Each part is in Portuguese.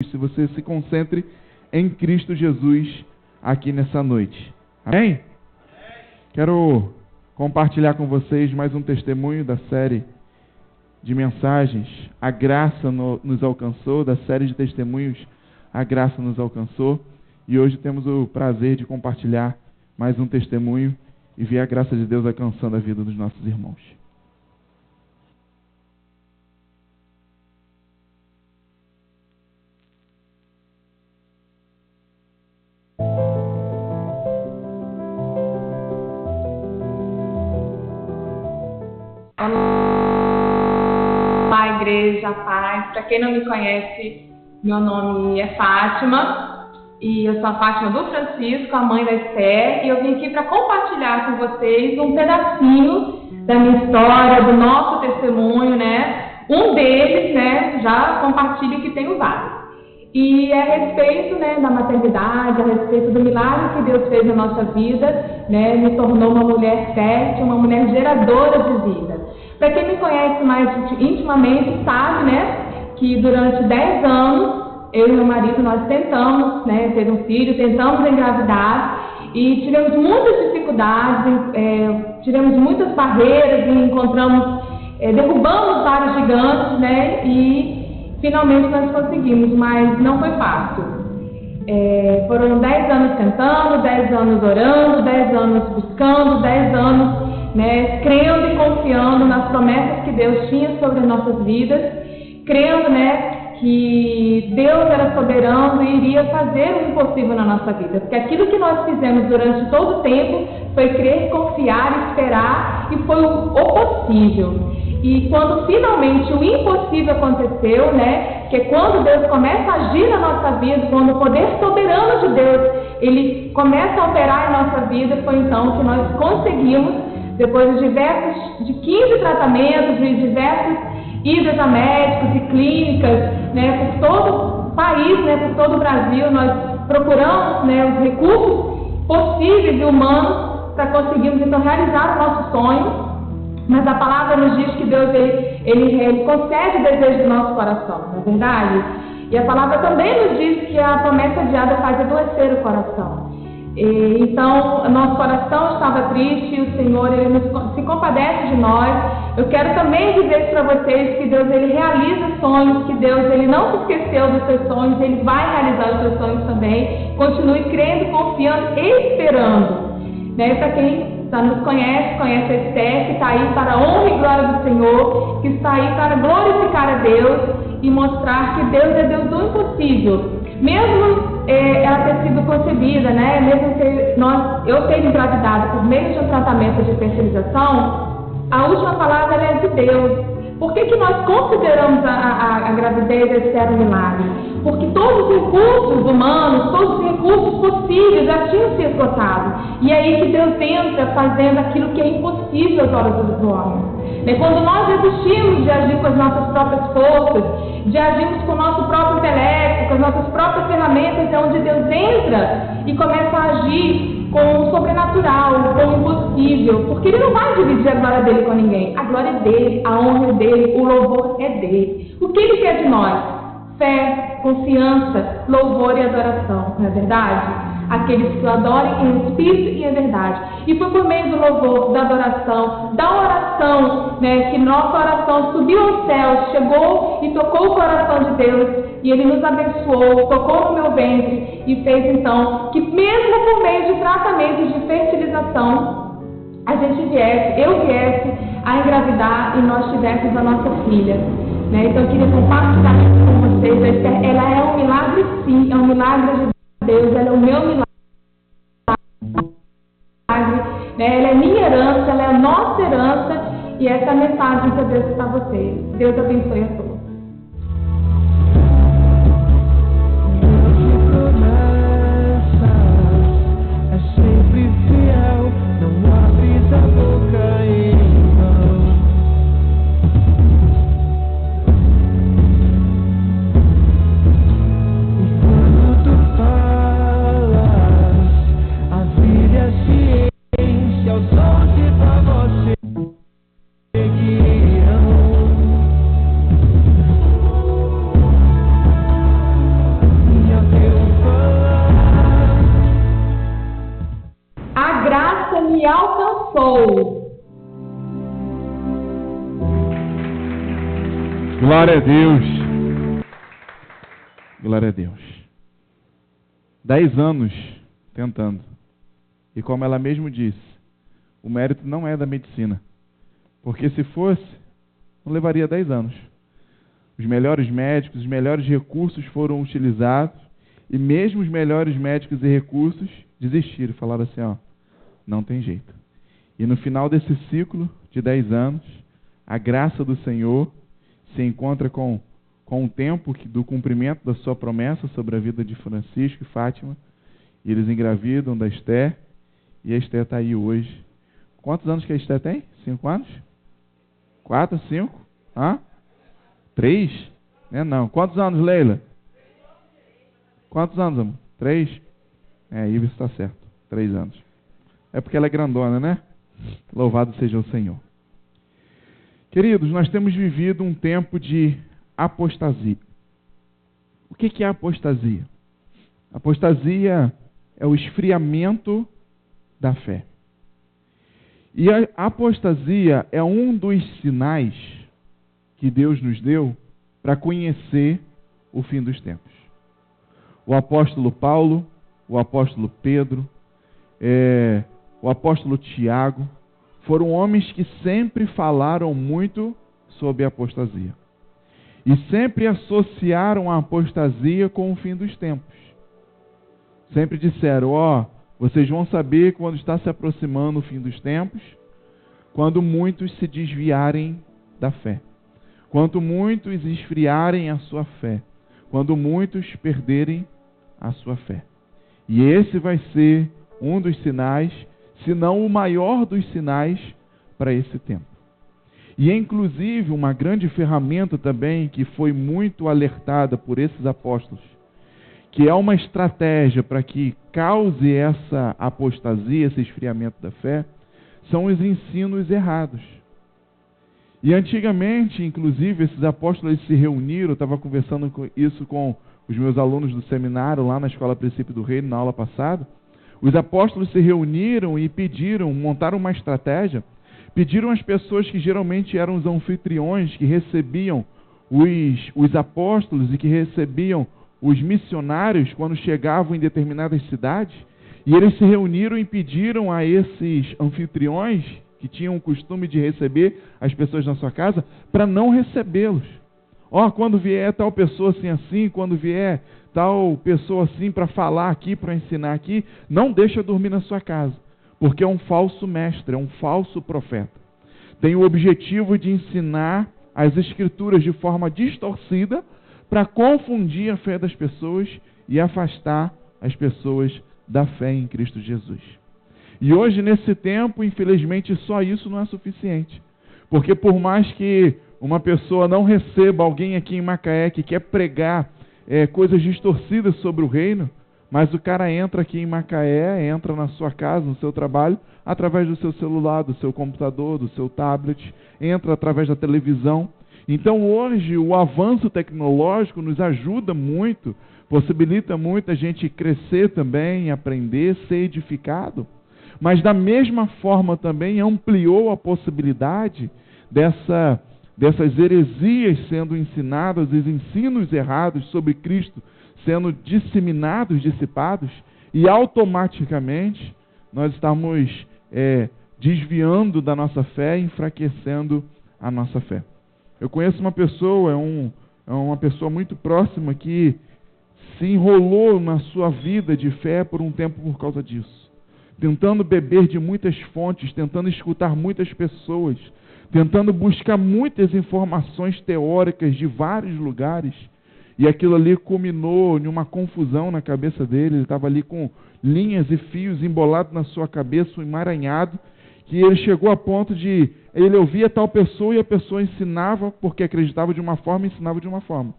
se você se concentre em Cristo Jesus aqui nessa noite. Amém? Quero compartilhar com vocês mais um testemunho da série de mensagens A Graça nos Alcançou, da série de testemunhos A Graça nos Alcançou, e hoje temos o prazer de compartilhar mais um testemunho e ver a graça de Deus alcançando a vida dos nossos irmãos. Olá, igreja, paz. Para quem não me conhece, meu nome é Fátima e eu sou a Fátima do Francisco, a mãe da Esther, e eu vim aqui para compartilhar com vocês um pedacinho da minha história, do nosso testemunho, né? Um deles, né? Já compartilho que tenho vários. E é a respeito, né, da maternidade, a respeito do milagre que Deus fez na nossa vida, né? Me tornou uma mulher fértil, uma mulher geradora de vida. Para quem me conhece mais intimamente sabe, né, que durante 10 anos, eu e meu marido, nós tentamos, né, ter um filho, tentamos engravidar e tivemos muitas dificuldades, tivemos muitas barreiras e encontramos, derrubamos vários gigantes, né, e finalmente nós conseguimos, mas não foi fácil. Foram 10 anos tentando, 10 anos orando, 10 anos buscando, 10 anos, né, crendo e confiando nas promessas que Deus tinha sobre as nossas vidas, crendo, né, que Deus era soberano e iria fazer o impossível na nossa vida, porque aquilo que nós fizemos durante todo o tempo foi crer, confiar, esperar, e foi o possível. E quando finalmente o impossível aconteceu, né, que é quando Deus começa a agir na nossa vida, quando o poder soberano de Deus, ele começa a operar em nossa vida, foi então que nós conseguimos, depois de 15 tratamentos e diversas idas a médicos e clínicas, né, por todo o país, né, por todo o Brasil, nós procuramos, né, os recursos possíveis e humanos para conseguirmos então realizar o nosso sonho. Mas a palavra nos diz que Deus ele concede o desejo do nosso coração, não é verdade? E a palavra também nos diz que a promessa adiada faz adoecer o coração. Então, nosso coração estava triste e o Senhor ele se compadece de nós. Eu quero também dizer para vocês que Deus ele realiza sonhos, que Deus ele não se esqueceu dos seus sonhos, ele vai realizar os seus sonhos também. Continue crendo, confiando e esperando. Né? Para quem nos conhece a Esther, que está aí para a honra e glória do Senhor, que está aí para glorificar a Deus e mostrar que Deus é Deus do impossível. Mesmo ela ter sido concebida, né? Mesmo eu ter engravidado por meio de um tratamento de fertilização, a última palavra é de Deus. Por que nós consideramos a gravidez esse um milagre? Porque todos os recursos humanos, todos os recursos possíveis já tinham se esgotado. E é aí que Deus entra fazendo aquilo que é impossível aos olhos do homem. Quando nós desistimos de agir com as nossas próprias forças, de agirmos com o nosso próprio intelecto, com as nossas próprias ferramentas, é onde Deus entra e começa a agir com o sobrenatural, com o impossível, porque Ele não vai dividir a glória dele com ninguém. A glória é dele, a honra é dele, o louvor é dele. O que Ele quer de nós? Fé, confiança, louvor e adoração, não é verdade? Aqueles que o adorem em espírito e em verdade. E foi por meio do louvor, da adoração, da oração, né, que nossa oração subiu aos céus, chegou e tocou o coração de Deus, e Ele nos abençoou, tocou no meu ventre e fez então que mesmo por meio de tratamentos de fertilização, eu viesse a engravidar e nós tivéssemos a nossa filha. Né? Então eu queria compartilhar isso com vocês. Ela é um milagre, sim, é um milagre de Deus, ela é o meu milagre, né? Ela é minha herança, ela é a nossa herança, e essa é a mensagem que eu deixo para vocês. Deus abençoe a todos. Seguirão. sou. Glória a Deus. Glória a Deus. 10 anos tentando. E como ela mesmo disse, o mérito não é da medicina. Porque se fosse, não levaria 10 anos. Os melhores médicos, os melhores recursos foram utilizados. E mesmo os melhores médicos e recursos desistiram. Falaram assim, ó, não tem jeito. E no final desse ciclo de 10 anos, a graça do Senhor se encontra com o tempo do cumprimento da sua promessa sobre a vida de Francisco e Fátima. E eles engravidam da Esther. E a Esther está aí hoje. Quantos anos que a Esther tem? 5 anos? 4, 5? 3? Não. Quantos anos, Leila? Quantos anos, amor? 3? Ives está certo. 3 anos. É porque ela é grandona, né? Louvado seja o Senhor. Queridos, nós temos vivido um tempo de apostasia. O que é apostasia? Apostasia é o esfriamento da fé. E a apostasia é um dos sinais que Deus nos deu para conhecer o fim dos tempos. O apóstolo Paulo, o apóstolo Pedro, o apóstolo Tiago, foram homens que sempre falaram muito sobre a apostasia. E sempre associaram a apostasia com o fim dos tempos. Sempre disseram, vocês vão saber quando está se aproximando o fim dos tempos, quando muitos se desviarem da fé, quando muitos esfriarem a sua fé, quando muitos perderem a sua fé. E esse vai ser um dos sinais, se não o maior dos sinais para esse tempo. E inclusive uma grande ferramenta também que foi muito alertada por esses apóstolos, que é uma estratégia para que cause essa apostasia, esse esfriamento da fé, são os ensinos errados. E antigamente, inclusive, esses apóstolos se reuniram, eu estava conversando isso com os meus alunos do seminário, lá na Escola Princípio do Reino, na aula passada. Os apóstolos se reuniram e montaram uma estratégia, pediram às pessoas que geralmente eram os anfitriões, que recebiam os apóstolos e que recebiam os missionários quando chegavam em determinadas cidades, e eles se reuniram e pediram a esses anfitriões, que tinham o costume de receber as pessoas na sua casa, para não recebê-los. Quando vier tal pessoa assim, quando vier tal pessoa assim para falar aqui, para ensinar aqui, não deixa dormir na sua casa, porque é um falso mestre, é um falso profeta. Tem o objetivo de ensinar as escrituras de forma distorcida para confundir a fé das pessoas e afastar as pessoas da fé em Cristo Jesus. E hoje, nesse tempo, infelizmente, só isso não é suficiente. Porque por mais que uma pessoa não receba alguém aqui em Macaé que quer pregar coisas distorcidas sobre o reino, mas o cara entra aqui em Macaé, entra na sua casa, no seu trabalho, através do seu celular, do seu computador, do seu tablet, entra através da televisão. Então hoje o avanço tecnológico nos ajuda muito, possibilita muito a gente crescer também, aprender, ser edificado, mas da mesma forma também ampliou a possibilidade dessas heresias sendo ensinadas, os ensinos errados sobre Cristo sendo disseminados, dissipados, e automaticamente nós estamos desviando da nossa fé, enfraquecendo a nossa fé. Eu conheço uma pessoa, uma pessoa muito próxima que se enrolou na sua vida de fé por um tempo por causa disso. Tentando beber de muitas fontes, tentando escutar muitas pessoas, tentando buscar muitas informações teóricas de vários lugares. E aquilo ali culminou em uma confusão na cabeça dele. Ele estava ali com linhas e fios embolados na sua cabeça, um emaranhado, que ele chegou a ponto de... Ele ouvia tal pessoa e a pessoa ensinava porque acreditava de uma forma e ensinava de uma forma.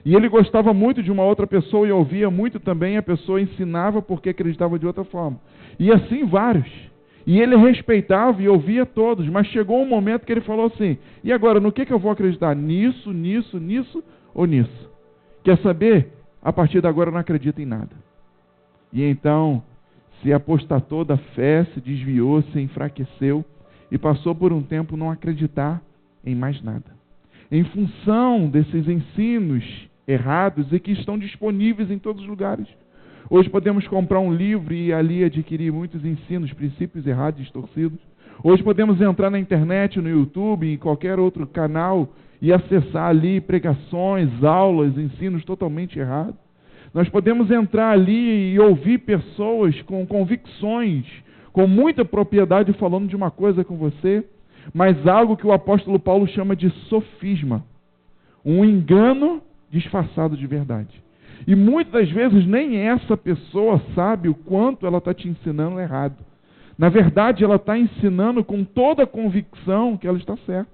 E ele gostava muito de uma outra pessoa e ouvia muito também, a pessoa ensinava porque acreditava de outra forma. E assim vários. E ele respeitava e ouvia todos, mas chegou um momento que ele falou assim, e agora, no que eu vou acreditar? Nisso, nisso, nisso ou nisso? Quer saber? A partir de agora eu não acredito em nada. E então se apostatou da fé, se desviou, se enfraqueceu e passou por um tempo não acreditar em mais nada. Em função desses ensinos errados e que estão disponíveis em todos os lugares. Hoje podemos comprar um livro e ali adquirir muitos ensinos, princípios errados, distorcidos. Hoje podemos entrar na internet, no YouTube, em qualquer outro canal e acessar ali pregações, aulas, ensinos totalmente errados. Nós podemos entrar ali e ouvir pessoas com convicções, com muita propriedade falando de uma coisa com você, mas algo que o apóstolo Paulo chama de sofisma, um engano disfarçado de verdade. E muitas das vezes nem essa pessoa sabe o quanto ela está te ensinando errado. Na verdade, ela está ensinando com toda a convicção que ela está certa.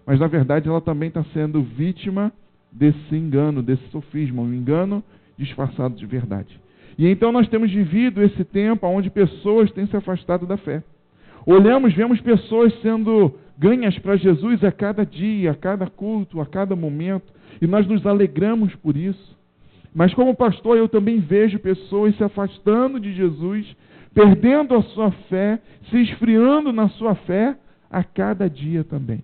Mas na verdade ela também está sendo vítima desse engano, desse sofisma, um engano disfarçado de verdade. E então nós temos vivido esse tempo onde pessoas têm se afastado da fé. Olhamos, vemos pessoas sendo ganhas para Jesus a cada dia, a cada culto, a cada momento, e nós nos alegramos por isso. Mas como pastor, eu também vejo pessoas se afastando de Jesus, perdendo a sua fé, se esfriando na sua fé a cada dia também.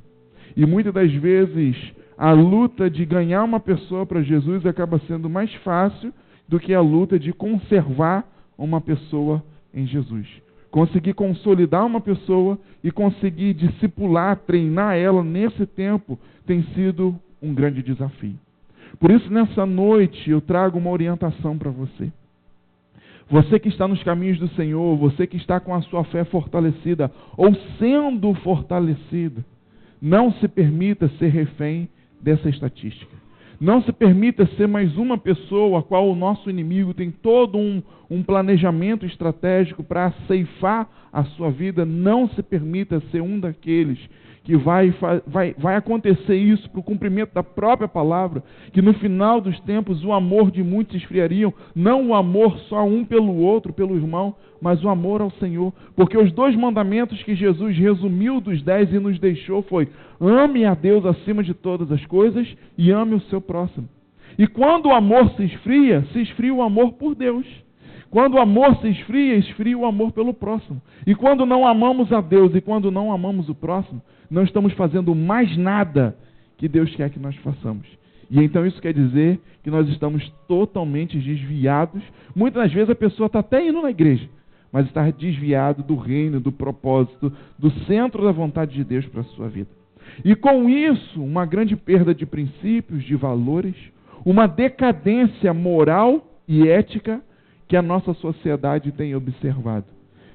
E muitas das vezes a luta de ganhar uma pessoa para Jesus acaba sendo mais fácil do que a luta de conservar uma pessoa em Jesus. Conseguir consolidar uma pessoa e conseguir discipular, treinar ela nesse tempo tem sido um grande desafio. Por isso, nessa noite, eu trago uma orientação para você. Você que está nos caminhos do Senhor, você que está com a sua fé fortalecida ou sendo fortalecida, não se permita ser refém dessa estatística. Não se permita ser mais uma pessoa a qual o nosso inimigo tem todo um planejamento estratégico para ceifar a sua vida. Não se permita ser um daqueles que vai acontecer isso para o cumprimento da própria palavra, que no final dos tempos o amor de muitos se esfriariam, não o amor só um pelo outro, pelo irmão, mas o amor ao Senhor. Porque os 2 mandamentos que Jesus resumiu dos 10 e nos deixou foi: ame a Deus acima de todas as coisas e ame o seu próximo. E quando o amor se esfria o amor por Deus. Quando o amor se esfria o amor pelo próximo. E quando não amamos a Deus e quando não amamos o próximo, não estamos fazendo mais nada que Deus quer que nós façamos. E então isso quer dizer que nós estamos totalmente desviados. Muitas das vezes a pessoa está até indo na igreja, mas está desviado do reino, do propósito, do centro da vontade de Deus para a sua vida. E com isso, uma grande perda de princípios, de valores, uma decadência moral e ética que a nossa sociedade tem observado.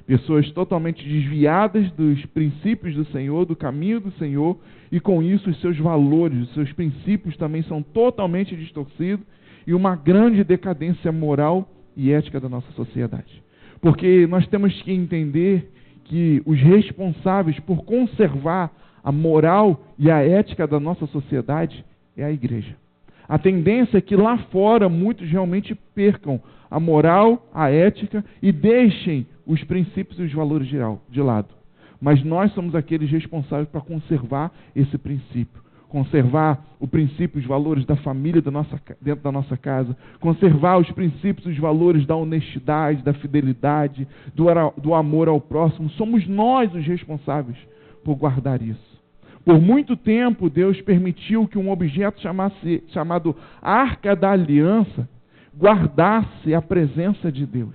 Pessoas totalmente desviadas dos princípios do Senhor, do caminho do Senhor, e com isso os seus valores, os seus princípios também são totalmente distorcidos, e uma grande decadência moral e ética da nossa sociedade. Porque nós temos que entender que os responsáveis por conservar a moral e a ética da nossa sociedade é a igreja. A tendência é que lá fora muitos realmente percam a moral, a ética e deixem os princípios e os valores de lado. Mas nós somos aqueles responsáveis para conservar esse princípio. Conservar o princípio e os valores da família dentro da nossa casa. Conservar os princípios e os valores da honestidade, da fidelidade, do amor ao próximo. Somos nós os responsáveis por guardar isso. Por muito tempo, Deus permitiu que um objeto chamado Arca da Aliança guardasse a presença de Deus.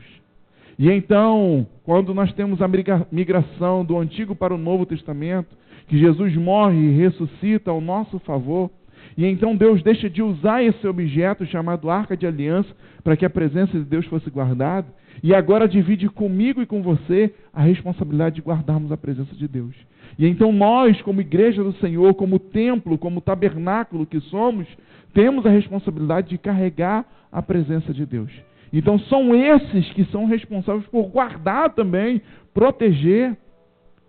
E então, quando nós temos a migração do Antigo para o Novo Testamento, que Jesus morre e ressuscita ao nosso favor, e então Deus deixa de usar esse objeto chamado Arca de Aliança para que a presença de Deus fosse guardada, e agora divide comigo e com você a responsabilidade de guardarmos a presença de Deus. E então nós, como igreja do Senhor, como templo, como tabernáculo que somos, temos a responsabilidade de carregar a presença de Deus. Então são esses que são responsáveis por guardar também, proteger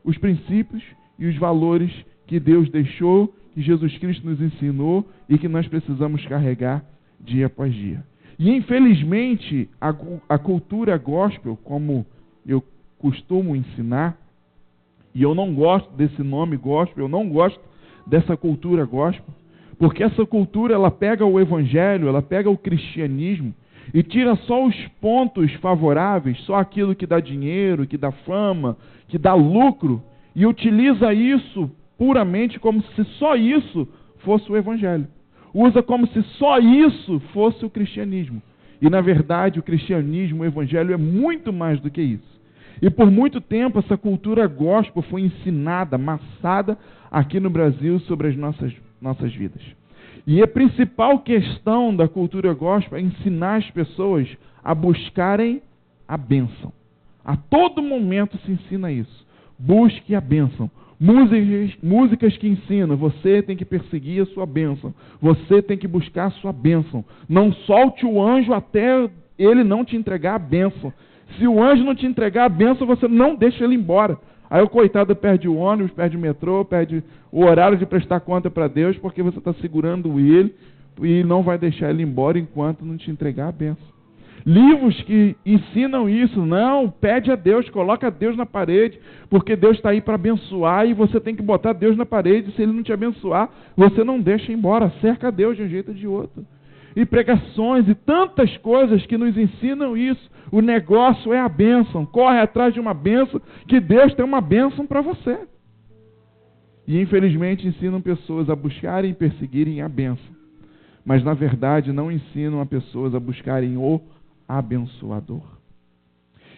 os princípios e os valores que Deus deixou, que Jesus Cristo nos ensinou e que nós precisamos carregar dia após dia. E infelizmente a cultura gospel, como eu costumo ensinar, e eu não gosto desse nome gospel, eu não gosto dessa cultura gospel, porque essa cultura ela pega o evangelho, ela pega o cristianismo e tira só os pontos favoráveis, só aquilo que dá dinheiro, que dá fama, que dá lucro, e utiliza isso puramente como se só isso fosse o Evangelho. Usa como se só isso fosse o cristianismo. E, na verdade, o cristianismo, o Evangelho, é muito mais do que isso. E por muito tempo essa cultura gospel foi ensinada, amassada aqui no Brasil sobre as nossas vidas. E a principal questão da cultura gospel é ensinar as pessoas a buscarem a bênção. A todo momento se ensina isso. Busque a bênção. Músicas que ensinam, você tem que perseguir a sua bênção. Você tem que buscar a sua bênção. Não solte o anjo até ele não te entregar a bênção. Se o anjo não te entregar a bênção, você não deixa ele embora. Aí o coitado perde o ônibus, perde o metrô, perde o horário de prestar conta para Deus, porque você está segurando ele e não vai deixar ele embora enquanto não te entregar a bênção. Livros que ensinam isso, não, pede a Deus, coloca Deus na parede, porque Deus está aí para abençoar e você tem que botar Deus na parede. Se ele não te abençoar, você não deixa embora, cerca Deus de um jeito ou de outro. E pregações e tantas coisas que nos ensinam isso. O negócio é a bênção. Corre atrás de uma bênção, que Deus tem uma bênção para você. E infelizmente ensinam pessoas a buscarem e perseguirem a bênção. Mas na verdade não ensinam a pessoas a buscarem o abençoador.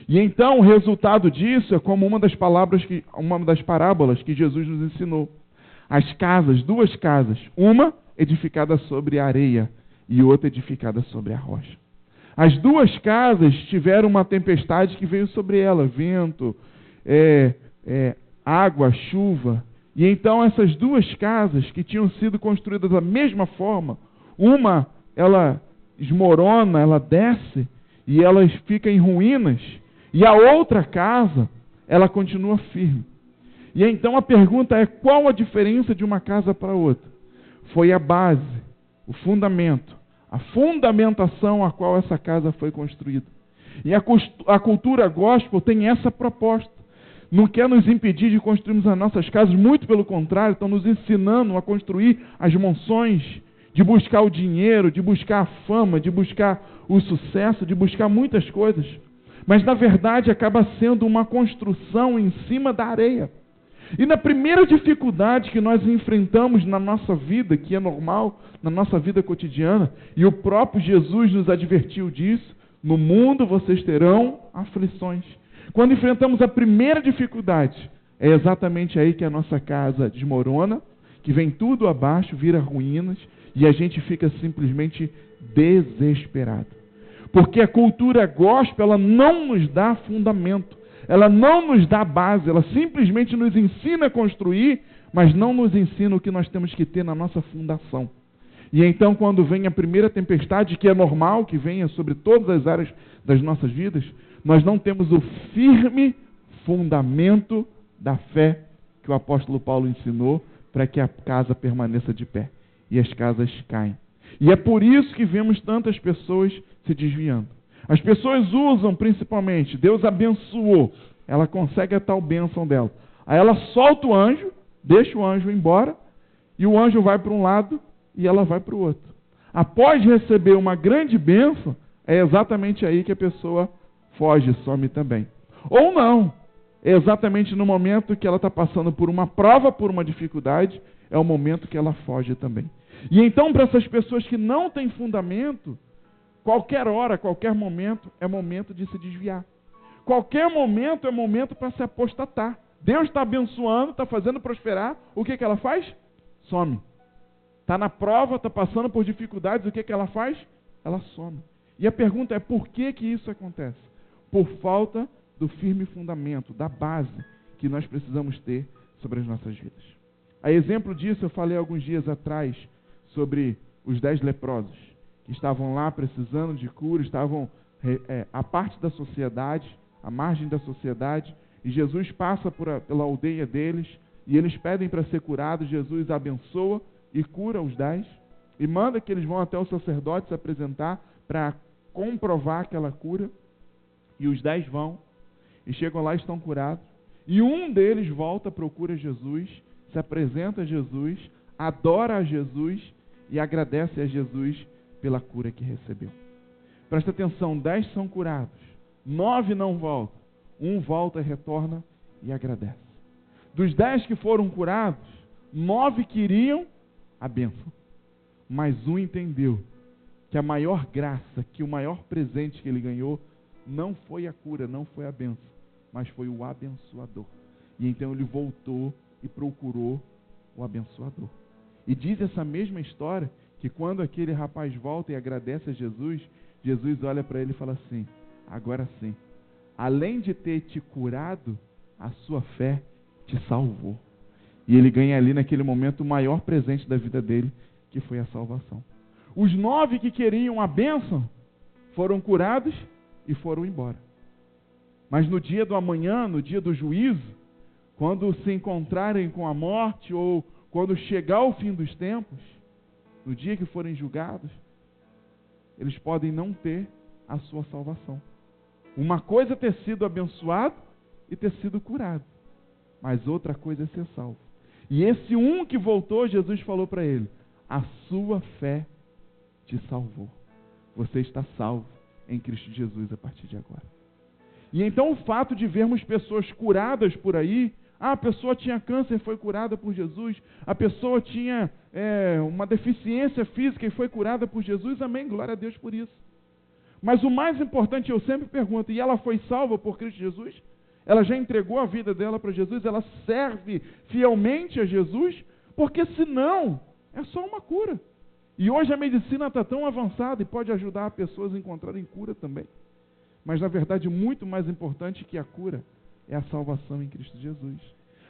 E então o resultado disso é como uma das parábolas que Jesus nos ensinou. As casas, duas casas, uma edificada sobre a areia e outra edificada sobre a rocha. As duas casas tiveram uma tempestade que veio sobre ela, vento, água, chuva. E então essas duas casas que tinham sido construídas da mesma forma, uma ela desmorona, ela desce e ela fica em ruínas, e a outra casa ela continua firme. E então a pergunta é: qual a diferença de uma casa para outra? Foi a base, o fundamento, a fundamentação a qual essa casa foi construída. E a cultura gospel tem essa proposta. Não quer nos impedir de construirmos as nossas casas, muito pelo contrário, estão nos ensinando a construir as mansões, de buscar o dinheiro, de buscar a fama, de buscar o sucesso, de buscar muitas coisas. Mas na verdade acaba sendo uma construção em cima da areia. E na primeira dificuldade que nós enfrentamos na nossa vida, que é normal, na nossa vida cotidiana, e o próprio Jesus nos advertiu disso: no mundo vocês terão aflições. Quando enfrentamos a primeira dificuldade, é exatamente aí que a nossa casa desmorona, que vem tudo abaixo, vira ruínas, e a gente fica simplesmente desesperado. Porque a cultura gospel, ela não nos dá fundamento. Ela não nos dá base, ela simplesmente nos ensina a construir, mas não nos ensina o que nós temos que ter na nossa fundação. E então, quando vem a primeira tempestade, que é normal que venha sobre todas as áreas das nossas vidas, nós não temos o firme fundamento da fé que o apóstolo Paulo ensinou para que a casa permaneça de pé. E as casas caem. E é por isso que vemos tantas pessoas se desviando. As pessoas usam principalmente, Deus abençoou, ela consegue a tal bênção dela. Aí ela solta o anjo, deixa o anjo embora, e o anjo vai para um lado e ela vai para o outro. Após receber uma grande bênção, é exatamente aí que a pessoa foge, some também. Ou não, é exatamente no momento que ela está passando por uma prova, por uma dificuldade, é o momento que ela foge também. E então, para essas pessoas que não têm fundamento, qualquer hora, qualquer momento, é momento de se desviar. Qualquer momento é momento para se apostatar. Deus está abençoando, está fazendo prosperar. O que ela faz? Some. Está na prova, está passando por dificuldades. O que ela faz? Ela some. E a pergunta é: por que isso acontece? Por falta do firme fundamento, da base que nós precisamos ter sobre as nossas vidas. A exemplo disso, eu falei alguns dias atrás sobre os 10 leprosos, que estavam lá precisando de cura, estavam à parte da sociedade, à margem da sociedade, e Jesus passa pela aldeia deles, e eles pedem para ser curados. Jesus abençoa e cura os 10, e manda que eles vão até o sacerdote se apresentar para comprovar aquela cura, e os 10 vão, e chegam lá e estão curados, e um deles volta, procura Jesus, se apresenta a Jesus, adora a Jesus, e agradece a Jesus pela cura que recebeu. Presta atenção, 10 são curados, 9 não voltam, 1 volta, retorna e agradece. Dos 10 que foram curados, 9 queriam a bênção, mas 1 entendeu que a maior graça, que o maior presente que ele ganhou, não foi a cura, não foi a bênção, mas foi o abençoador. E então ele voltou e procurou o abençoador. E diz essa mesma história, que quando aquele rapaz volta e agradece a Jesus, Jesus olha para ele e fala assim: agora sim, além de ter te curado, a sua fé te salvou. E ele ganha ali naquele momento o maior presente da vida dele, que foi a salvação. Os 9 que queriam a bênção foram curados e foram embora. Mas no dia do amanhã, no dia do juízo, quando se encontrarem com a morte ou quando chegar o fim dos tempos, no dia que forem julgados, eles podem não ter a sua salvação. Uma coisa é ter sido abençoado e ter sido curado, mas outra coisa é ser salvo. E esse que voltou, Jesus falou para ele: a sua fé te salvou. Você está salvo em Cristo Jesus a partir de agora. E então o fato de vermos pessoas curadas por aí, a pessoa tinha câncer e foi curada por Jesus, a pessoa tinha uma deficiência física e foi curada por Jesus, amém, glória a Deus por isso. Mas o mais importante, eu sempre pergunto, e ela foi salva por Cristo Jesus? Ela já entregou a vida dela para Jesus? Ela serve fielmente a Jesus? Porque senão, é só uma cura. E hoje a medicina está tão avançada e pode ajudar pessoas a encontrarem cura também. Mas na verdade, muito mais importante que a cura é a salvação em Cristo Jesus.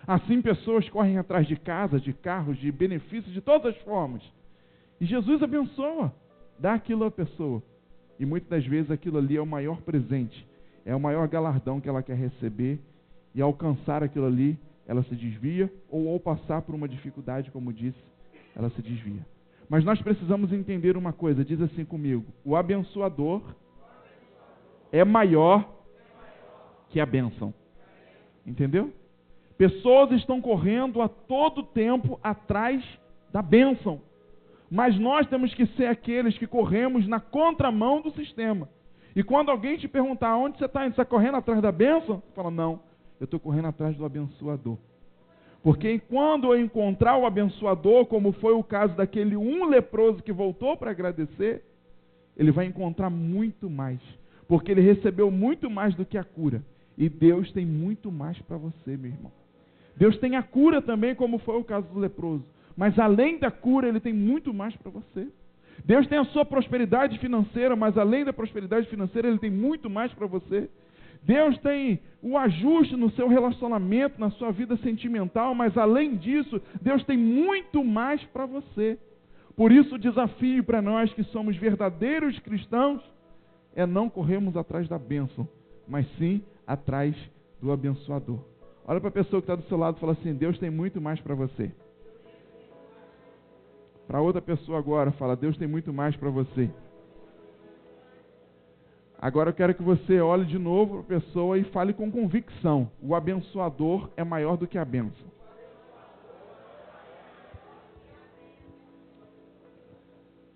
Assim, pessoas correm atrás de casas, de carros, de benefícios, de todas as formas. E Jesus abençoa, dá aquilo à pessoa. E muitas das vezes aquilo ali é o maior presente, é o maior galardão que ela quer receber. E ao alcançar aquilo ali, ela se desvia, ou ao passar por uma dificuldade, como disse, ela se desvia. Mas nós precisamos entender uma coisa, diz assim comigo: o abençoador é maior que a bênção. Entendeu? Pessoas estão correndo a todo tempo atrás da bênção. Mas nós temos que ser aqueles que corremos na contramão do sistema. E quando alguém te perguntar onde você está, você está correndo atrás da bênção? Você fala: não, eu estou correndo atrás do abençoador. Porque quando eu encontrar o abençoador, como foi o caso daquele leproso que voltou para agradecer, ele vai encontrar muito mais. Porque ele recebeu muito mais do que a cura. E Deus tem muito mais para você, meu irmão. Deus tem a cura também, como foi o caso do leproso. Mas além da cura, Ele tem muito mais para você. Deus tem a sua prosperidade financeira, mas além da prosperidade financeira, Ele tem muito mais para você. Deus tem o ajuste no seu relacionamento, na sua vida sentimental, mas além disso, Deus tem muito mais para você. Por isso o desafio para nós que somos verdadeiros cristãos é não corrermos atrás da bênção, mas sim atrás do abençoador. Olha para a pessoa que está do seu lado e fala assim: Deus tem muito mais para você. Para outra pessoa agora, fala: Deus tem muito mais para você. Agora eu quero que você olhe de novo para a pessoa e fale com convicção: o abençoador é maior do que a bênção.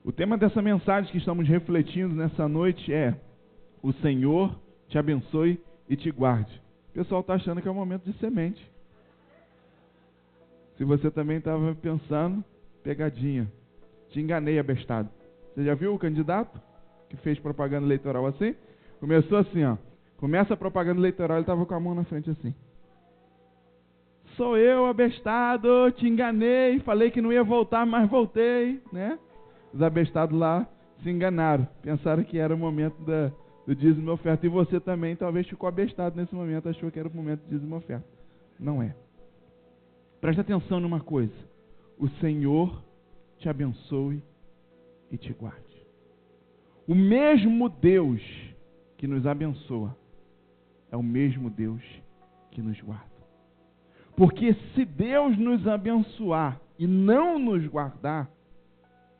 O tema dessa mensagem que estamos refletindo nessa noite é: o Senhor te abençoe e te guarde. O pessoal está achando que é um momento de semente. Se você também estava pensando, pegadinha. Te enganei, abestado. Você já viu o candidato que fez propaganda eleitoral assim? Começou assim, ó. Começa a propaganda eleitoral, ele estava com a mão na frente assim: sou eu, abestado, te enganei, falei que não ia voltar, mas voltei, né? Os abestados lá se enganaram, pensaram que era o momento do dízimo e oferta. E você também talvez ficou abestado nesse momento, achou que era o momento do dízimo e oferta. Não é. Presta atenção numa coisa: o Senhor te abençoe e te guarde. O mesmo Deus que nos abençoa é o mesmo Deus que nos guarda. Porque se Deus nos abençoar e não nos guardar,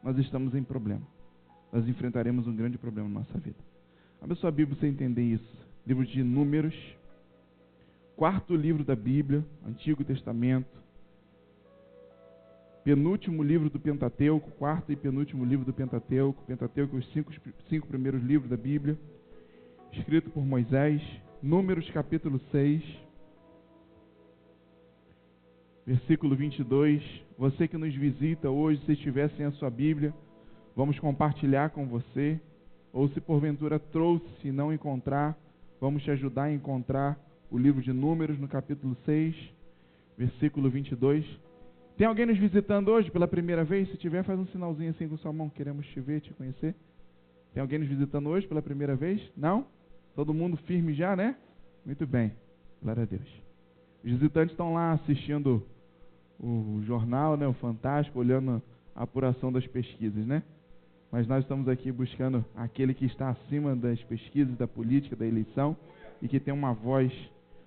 nós estamos em problema. Nós enfrentaremos um grande problema na nossa vida. Abre sua Bíblia para você entender isso. Livro de Números, 4º livro da Bíblia, Antigo Testamento. penúltimo livro do Pentateuco, quarto e penúltimo livro do Pentateuco. Pentateuco é os cinco primeiros livros da Bíblia, escrito por Moisés. Números capítulo 6, versículo 22. Você que nos visita hoje, se estiver sem a sua Bíblia, vamos compartilhar com você. Ou se porventura trouxe e não encontrar, vamos te ajudar a encontrar o livro de Números no capítulo 6, versículo 22. Tem alguém nos visitando hoje pela primeira vez? Se tiver, faz um sinalzinho assim com sua mão. Queremos te ver, te conhecer. Tem alguém nos visitando hoje pela primeira vez? Não? Todo mundo firme já, né? Muito bem. Glória a Deus. Os visitantes estão lá assistindo o jornal, né? O Fantástico, olhando a apuração das pesquisas, né? Mas nós estamos aqui buscando aquele que está acima das pesquisas, da política, da eleição e que tem uma voz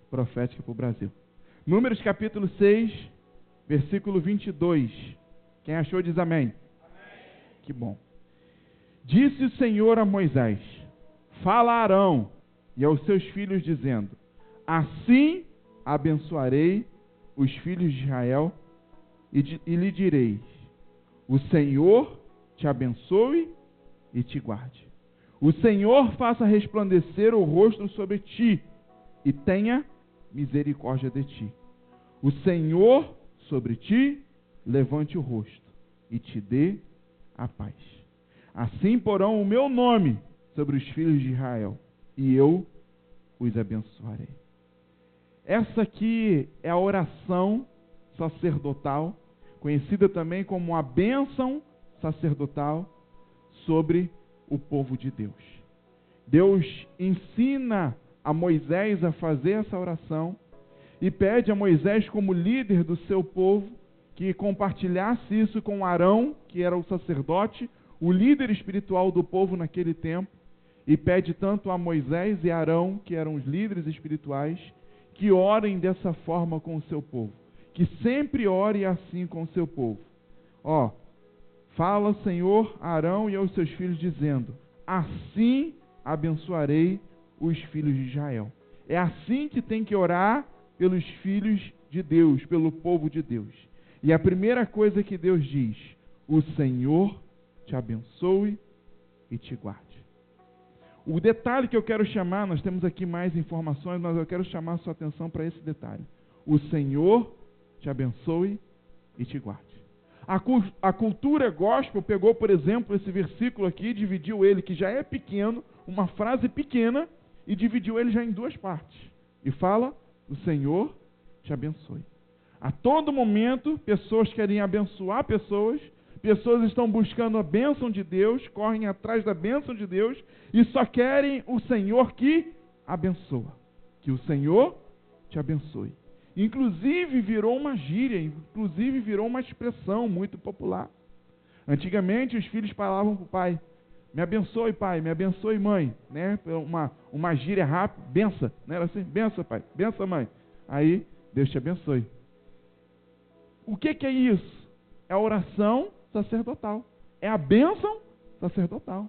profética para o Brasil. Números capítulo 6, versículo 22. Quem achou diz amém. Amém. Que bom. Disse o Senhor a Moisés: fala a Arão e aos seus filhos dizendo: assim abençoarei os filhos de Israel e lhe direis: o Senhor te abençoe e te guarde. O Senhor faça resplandecer o rosto sobre ti e tenha misericórdia de ti. O Senhor sobre ti levante o rosto e te dê a paz. Assim porão o meu nome sobre os filhos de Israel e eu os abençoarei. Essa aqui é a oração sacerdotal, conhecida também como a bênção sacerdotal sobre o povo de Deus. Deus ensina a Moisés a fazer essa oração e pede a Moisés, como líder do seu povo, que compartilhasse isso com Arão, que era o sacerdote, o líder espiritual do povo naquele tempo, e pede tanto a Moisés e Arão, que eram os líderes espirituais, que orem dessa forma com o seu povo, que sempre ore assim com o seu povo. Fala, Senhor, a Arão e aos seus filhos, dizendo: assim abençoarei os filhos de Israel. É assim que tem que orar pelos filhos de Deus, pelo povo de Deus. E a primeira coisa que Deus diz: o Senhor te abençoe e te guarde. O detalhe que eu quero chamar, nós temos aqui mais informações, mas eu quero chamar a sua atenção para esse detalhe: o Senhor te abençoe e te guarde. A cultura gospel pegou, por exemplo, esse versículo aqui, dividiu ele, que já é pequeno, uma frase pequena, e dividiu ele já em duas partes. E fala: o Senhor te abençoe. A todo momento, pessoas querem abençoar pessoas estão buscando a bênção de Deus, correm atrás da bênção de Deus, e só querem o Senhor que abençoa. Que o Senhor te abençoe. Inclusive virou uma gíria, inclusive virou uma expressão muito popular. Antigamente os filhos falavam para o pai: me abençoe, pai, me abençoe, mãe, né? Uma gíria rápida, bença, né? Era assim: bença, pai, bença, mãe. Aí, Deus te abençoe. O que é isso? É a oração sacerdotal, é a bênção sacerdotal.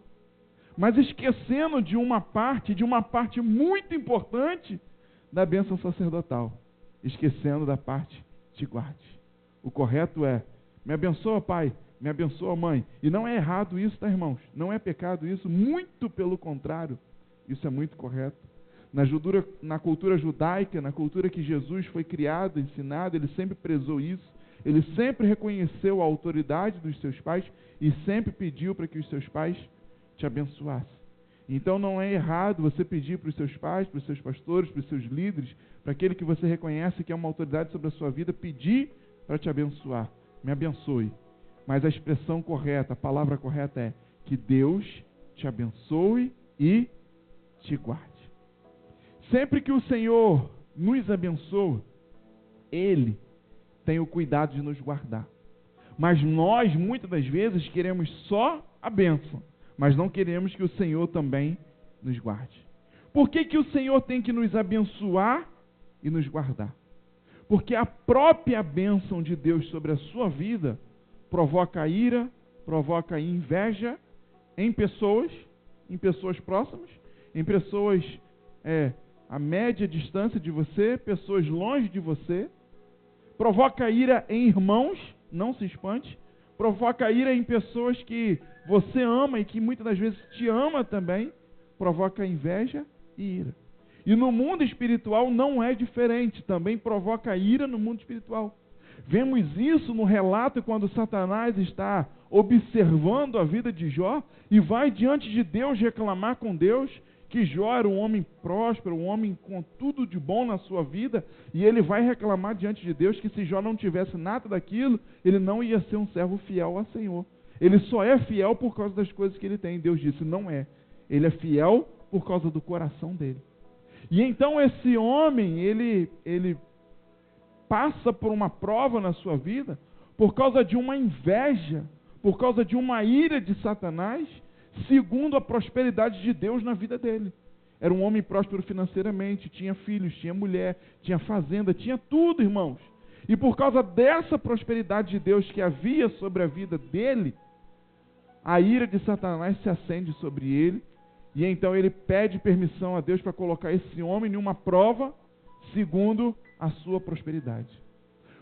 Mas esquecendo de uma parte muito importante da bênção sacerdotal. Esquecendo da parte te guarde. O correto é: me abençoa, pai, me abençoa, mãe. E não é errado isso, tá, irmãos? Não é pecado isso, muito pelo contrário. Isso é muito correto. Na cultura judaica, na cultura que Jesus foi criado, ensinado, ele sempre prezou isso. Ele sempre reconheceu a autoridade dos seus pais e sempre pediu para que os seus pais te abençoassem. Então não é errado você pedir para os seus pais, para os seus pastores, para os seus líderes, para aquele que você reconhece que é uma autoridade sobre a sua vida, pedir para te abençoar. Me abençoe. Mas a expressão correta, a palavra correta é: que Deus te abençoe e te guarde. Sempre que o Senhor nos abençoa, Ele tem o cuidado de nos guardar. Mas nós, muitas das vezes, queremos só a bênção, mas não queremos que o Senhor também nos guarde. Por que o Senhor tem que nos abençoar e nos guardar? Porque a própria bênção de Deus sobre a sua vida provoca ira, provoca inveja em pessoas próximas, em pessoas a média distância de você, pessoas longe de você, provoca ira em irmãos não se espante. Provoca ira em pessoas que você ama e que muitas das vezes te ama também. Provoca inveja e ira. E no mundo espiritual não é diferente. Também provoca ira no mundo espiritual. Vemos isso no relato quando Satanás está observando a vida de Jó e vai diante de Deus reclamar com Deus que Jó era um homem próspero, um homem com tudo de bom na sua vida, e ele vai reclamar diante de Deus que se Jó não tivesse nada daquilo, ele não ia ser um servo fiel ao Senhor. Ele só é fiel por causa das coisas que ele tem. Deus disse, não é. Ele é fiel por causa do coração dele. E então esse homem, ele passa por uma prova na sua vida por causa de uma inveja, por causa de uma ira de Satanás, segundo a prosperidade de Deus na vida dele. Era um homem próspero financeiramente, tinha filhos, tinha mulher, tinha fazenda, tinha tudo, irmãos. E por causa dessa prosperidade de Deus que havia sobre a vida dele, a ira de Satanás se acende sobre ele, e então ele pede permissão a Deus para colocar esse homem em uma prova segundo a sua prosperidade.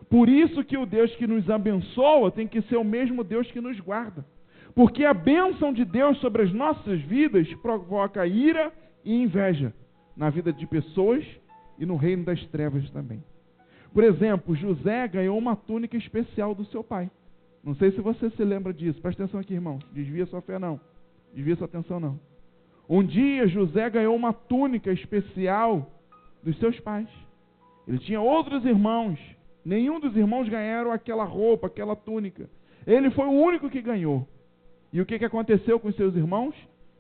Por isso que o Deus que nos abençoa tem que ser o mesmo Deus que nos guarda. Porque a bênção de Deus sobre as nossas vidas provoca ira e inveja na vida de pessoas e no reino das trevas também. Por exemplo, José ganhou uma túnica especial do seu pai. Não sei se você se lembra disso. Presta atenção aqui, irmão. Desvia sua fé, não. Desvia sua atenção, não. Um dia, José ganhou uma túnica especial dos seus pais. Ele tinha outros irmãos. Nenhum dos irmãos ganharam aquela roupa, aquela túnica. Ele foi o único que ganhou. E o que aconteceu com seus irmãos?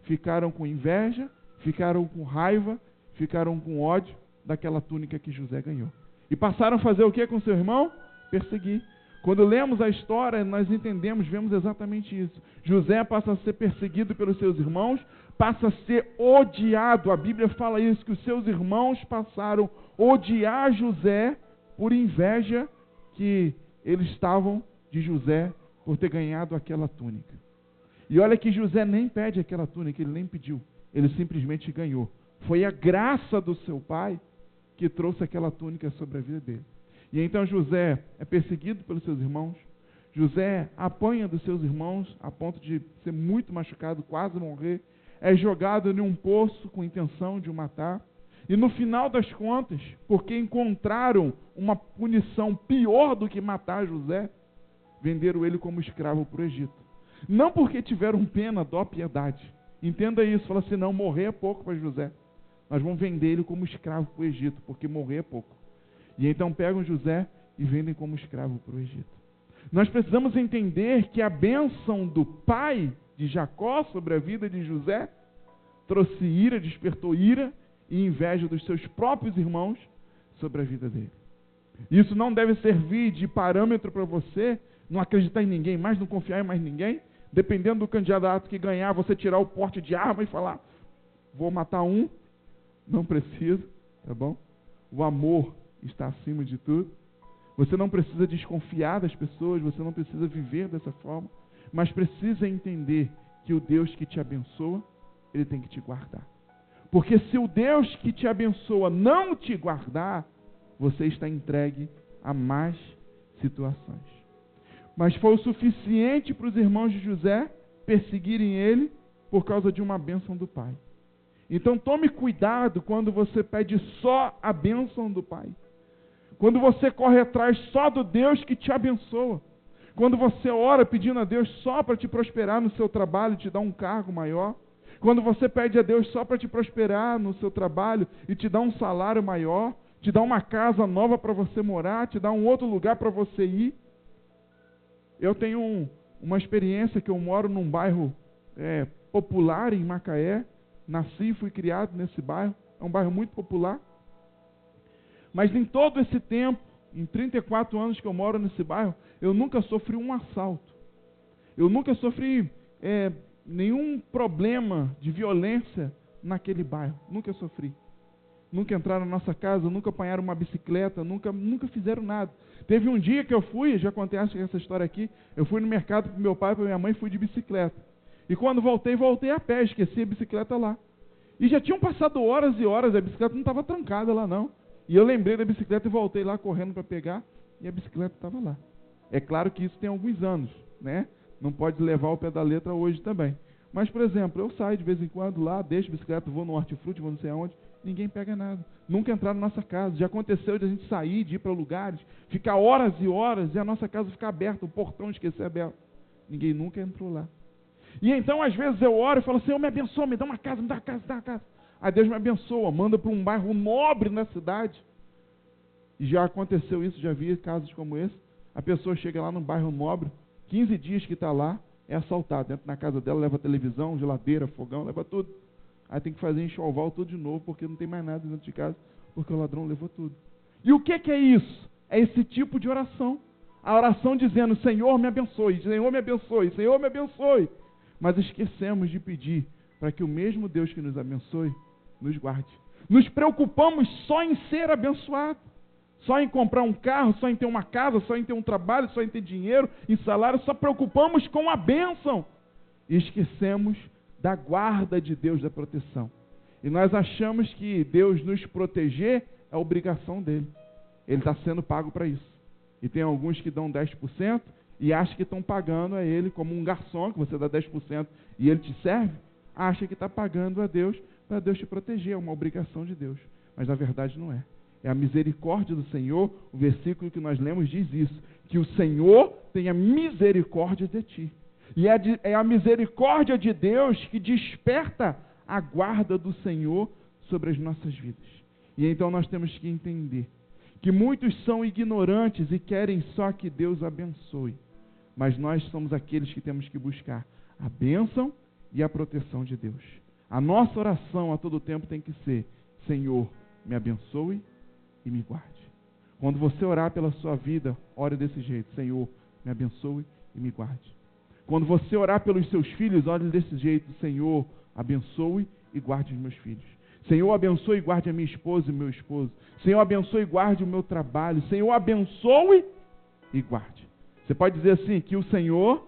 Ficaram com inveja, ficaram com raiva, ficaram com ódio daquela túnica que José ganhou. E passaram a fazer o que com seu irmão? Perseguir. Quando lemos a história, nós entendemos, vemos exatamente isso. José passa a ser perseguido pelos seus irmãos, passa a ser odiado. A Bíblia fala isso, que os seus irmãos passaram a odiar José por inveja que eles estavam de José por ter ganhado aquela túnica. E olha que José nem pede aquela túnica, ele nem pediu. Ele simplesmente ganhou. Foi a graça do seu pai que trouxe aquela túnica sobre a vida dele. E então José é perseguido pelos seus irmãos. José apanha dos seus irmãos a ponto de ser muito machucado, quase morrer. É jogado em um poço com intenção de o matar. E no final das contas, porque encontraram uma punição pior do que matar José, venderam ele como escravo para o Egito. Não porque tiveram pena, dó, piedade. Entenda isso, fala assim, não, morrer é pouco para José. Nós vamos vender ele como escravo para o Egito, porque morrer é pouco. E então pegam José e vendem como escravo para o Egito. Nós precisamos entender que a bênção do pai de Jacó sobre a vida de José trouxe ira, despertou ira e inveja dos seus próprios irmãos sobre a vida dele. Isso não deve servir de parâmetro para você não acreditar em ninguém mais, não confiar em mais ninguém. Dependendo do candidato que ganhar, você tirar o porte de arma e falar, vou matar um. Não precisa, tá bom? O amor está acima de tudo. Você não precisa desconfiar das pessoas, você não precisa viver dessa forma, mas precisa entender que o Deus que te abençoa, Ele tem que te guardar. Porque se o Deus que te abençoa não te guardar, você está entregue a más situações. Mas foi o suficiente para os irmãos de José perseguirem ele por causa de uma bênção do pai. Então tome cuidado quando você pede só a bênção do pai. Quando você corre atrás só do Deus que te abençoa. Quando você ora pedindo a Deus só para te prosperar no seu trabalho e te dar um cargo maior. Quando você pede a Deus só para te prosperar no seu trabalho e te dar um salário maior, te dar uma casa nova para você morar, te dar um outro lugar para você ir. Eu tenho uma experiência que eu moro num bairro popular em Macaé. Nasci e fui criado nesse bairro. É um bairro muito popular. Mas em todo esse tempo, em 34 anos que eu moro nesse bairro, eu nunca sofri um assalto. Eu nunca sofri nenhum problema de violência naquele bairro. Nunca sofri. Nunca entraram na nossa casa, nunca apanharam uma bicicleta, nunca fizeram nada. Teve um dia que eu fui, já contei essa história aqui, eu fui no mercado para meu pai e para minha mãe, fui de bicicleta. E quando voltei a pé, esqueci a bicicleta lá. E já tinham passado horas e horas, a bicicleta não estava trancada lá não. E eu lembrei da bicicleta e voltei lá correndo para pegar, e a bicicleta estava lá. É claro que isso tem alguns anos, né? Não pode levar ao pé da letra hoje também. Mas, por exemplo, eu saio de vez em quando lá, deixo a bicicleta, vou no hortifruti, vou não sei aonde, ninguém pega nada. Nunca entraram na nossa casa. Já aconteceu de a gente sair, de ir para lugares, ficar horas e horas e a nossa casa ficar aberta, o portão esquecer aberto. Ninguém nunca entrou lá. E então, às vezes, eu oro e falo, Senhor, me abençoa, me dá uma casa, me dá uma casa, me dá uma casa. Aí Deus me abençoa, manda para um bairro nobre na cidade. E já aconteceu isso, já vi casos como esse. A pessoa chega lá num bairro nobre, 15 dias que está lá, é assaltada. Entra na casa dela, leva televisão, geladeira, fogão, leva tudo. Aí tem que fazer enxoval tudo de novo, porque não tem mais nada dentro de casa, porque o ladrão levou tudo. E o que é isso? É esse tipo de oração. A oração dizendo, Senhor, me abençoe, Senhor, me abençoe, Senhor, me abençoe. Mas esquecemos de pedir para que o mesmo Deus que nos abençoe, nos guarde. Nos preocupamos só em ser abençoado. Só em comprar um carro, só em ter uma casa, só em ter um trabalho, só em ter dinheiro, em salário, só preocupamos com a bênção. E esquecemos da guarda de Deus, da proteção. E nós achamos que Deus nos proteger é obrigação dele. Ele está sendo pago para isso. E tem alguns que dão 10% e acham que estão pagando a ele como um garçom, que você dá 10% e ele te serve, acha que está pagando a Deus para Deus te proteger, é uma obrigação de Deus. Mas na verdade não é. É a misericórdia do Senhor, o versículo que nós lemos diz isso, que o Senhor tenha misericórdia de ti. E é a misericórdia de Deus que desperta a guarda do Senhor sobre as nossas vidas. E então nós temos que entender que muitos são ignorantes e querem só que Deus abençoe. Mas nós somos aqueles que temos que buscar a bênção e a proteção de Deus. A nossa oração a todo tempo tem que ser, Senhor, me abençoe e me guarde. Quando você orar pela sua vida, ore desse jeito, Senhor, me abençoe e me guarde. Quando você orar pelos seus filhos, ore desse jeito, Senhor, abençoe e guarde os meus filhos. Senhor, abençoe e guarde a minha esposa e o meu esposo. Senhor, abençoe e guarde o meu trabalho. Senhor, abençoe e guarde. Você pode dizer assim, que o Senhor...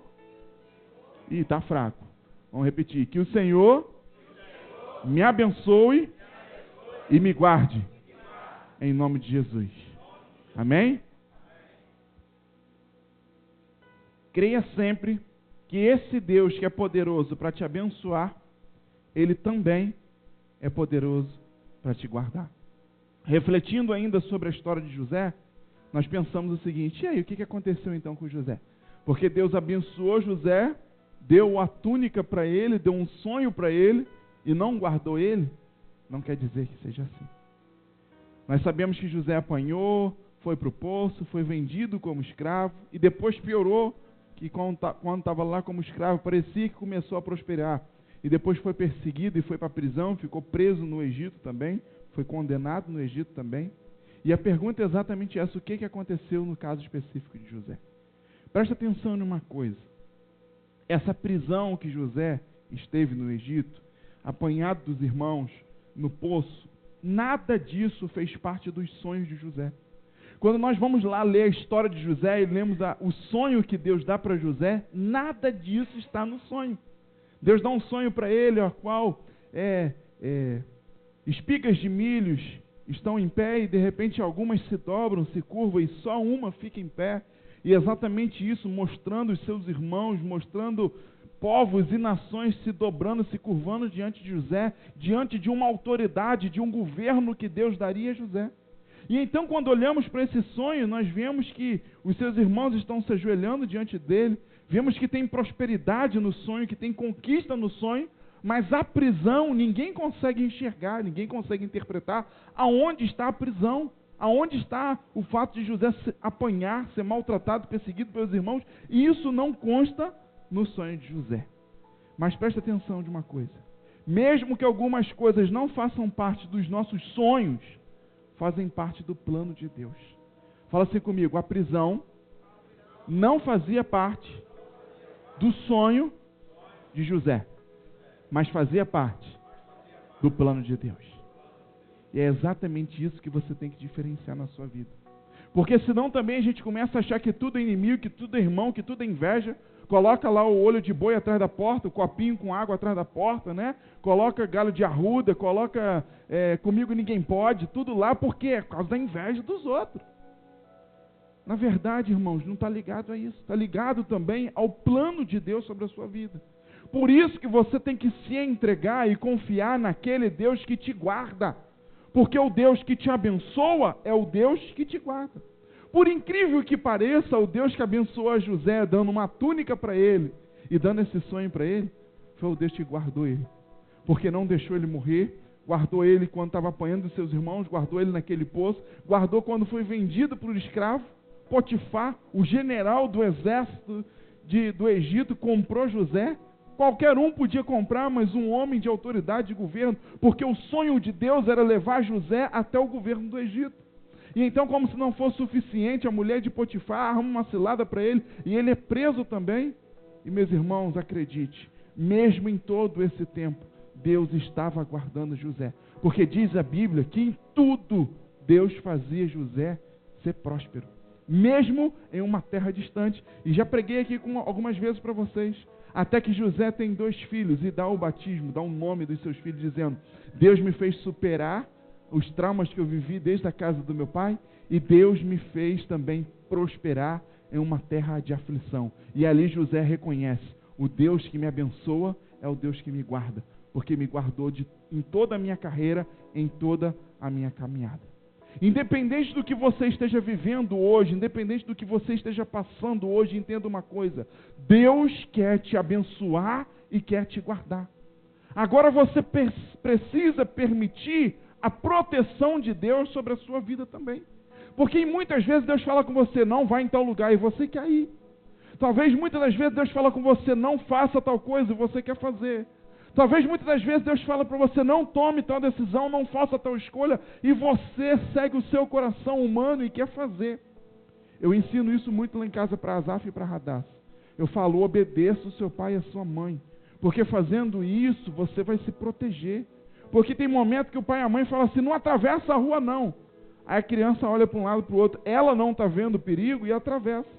Ih, está fraco. Vamos repetir. Que o Senhor me abençoe e me guarde. Em nome de Jesus. Amém? Creia sempre que esse Deus que é poderoso para te abençoar, Ele também é poderoso para te guardar. Refletindo ainda sobre a história de José, nós pensamos o seguinte, e aí, o que aconteceu então com José? Porque Deus abençoou José, deu a túnica para ele, deu um sonho para ele, e não guardou ele, não quer dizer que seja assim. Nós sabemos que José apanhou, foi para o poço, foi vendido como escravo, e depois piorou, que quando estava lá como escravo, parecia que começou a prosperar. E depois foi perseguido e foi para a prisão, ficou preso no Egito também, foi condenado no Egito também. E a pergunta é exatamente essa, o que aconteceu no caso específico de José? Presta atenção numa coisa. Essa prisão que José esteve no Egito, apanhado dos irmãos, no poço, nada disso fez parte dos sonhos de José. Quando nós vamos lá ler a história de José e lemos o sonho que Deus dá para José, nada disso está no sonho. Deus dá um sonho para ele, a qual espigas de milhos estão em pé e de repente algumas se dobram, se curvam e só uma fica em pé. E exatamente isso, mostrando os seus irmãos, mostrando povos e nações se dobrando, se curvando diante de José, diante de uma autoridade, de um governo que Deus daria a José. E então, quando olhamos para esse sonho, nós vemos que os seus irmãos estão se ajoelhando diante dele, vemos que tem prosperidade no sonho, que tem conquista no sonho, mas a prisão ninguém consegue enxergar, ninguém consegue interpretar aonde está a prisão, aonde está o fato de José se apanhar, ser maltratado, perseguido pelos irmãos, e isso não consta no sonho de José. Mas presta atenção de uma coisa, mesmo que algumas coisas não façam parte dos nossos sonhos, fazem parte do plano de Deus. Fala assim comigo, a prisão não fazia parte do sonho de José, mas fazia parte do plano de Deus. E é exatamente isso que você tem que diferenciar na sua vida. Porque senão também a gente começa a achar que tudo é inimigo, que tudo é irmão, que tudo é inveja. Coloca lá o olho de boi atrás da porta, o copinho com água atrás da porta, né? Coloca galho de arruda, coloca comigo ninguém pode, tudo lá, porque é por causa da inveja dos outros. na verdade, irmãos, não está ligado a isso. Está ligado também ao plano de Deus sobre a sua vida. Por isso que você tem que se entregar e confiar naquele Deus que te guarda. Porque o Deus que te abençoa é o Deus que te guarda. Por incrível que pareça, o Deus que abençoou a José, dando uma túnica para ele e dando esse sonho para ele, foi o Deus que guardou ele. Porque não deixou ele morrer, guardou ele quando estava apanhando os seus irmãos, guardou ele naquele poço, guardou quando foi vendido por escravo. Potifar, o general do exército do Egito, comprou José. Qualquer um podia comprar, mas um homem de autoridade de governo, porque o sonho de Deus era levar José até o governo do Egito. E então, como se não fosse suficiente, a mulher de Potifar arruma uma cilada para ele, e ele é preso também. E meus irmãos, acredite, mesmo em todo esse tempo, Deus estava aguardando José. Porque diz a Bíblia que em tudo Deus fazia José ser próspero. Mesmo em uma terra distante. E já preguei aqui algumas vezes para vocês. Até que José tem 2 filhos e dá o batismo, dá o nome dos seus filhos, dizendo: Deus me fez superar os traumas que eu vivi desde a casa do meu pai, e Deus me fez também prosperar em uma terra de aflição. E ali José reconhece: o Deus que me abençoa é o Deus que me guarda, porque me guardou em toda a minha carreira, em toda a minha caminhada. Independente do que você esteja vivendo hoje, independente do que você esteja passando hoje, entenda uma coisa: Deus quer te abençoar e quer te guardar. Agora você precisa permitir a proteção de Deus sobre a sua vida também. Porque muitas vezes Deus fala com você: não vá em tal lugar, e você quer ir. Talvez muitas das vezes Deus fala com você: não faça tal coisa, e você quer fazer. Talvez muitas das vezes Deus fala para você: não tome tal decisão, não faça tal escolha, e você segue o seu coração humano e quer fazer. Eu ensino isso muito lá em casa para Azaf e para Radassa. Eu falo: obedeça o seu pai e a sua mãe, porque fazendo isso você vai se proteger. Porque tem momento que o pai e a mãe falam assim: não atravessa a rua não. Aí a criança olha para um lado e para o outro, ela não está vendo o perigo e atravessa.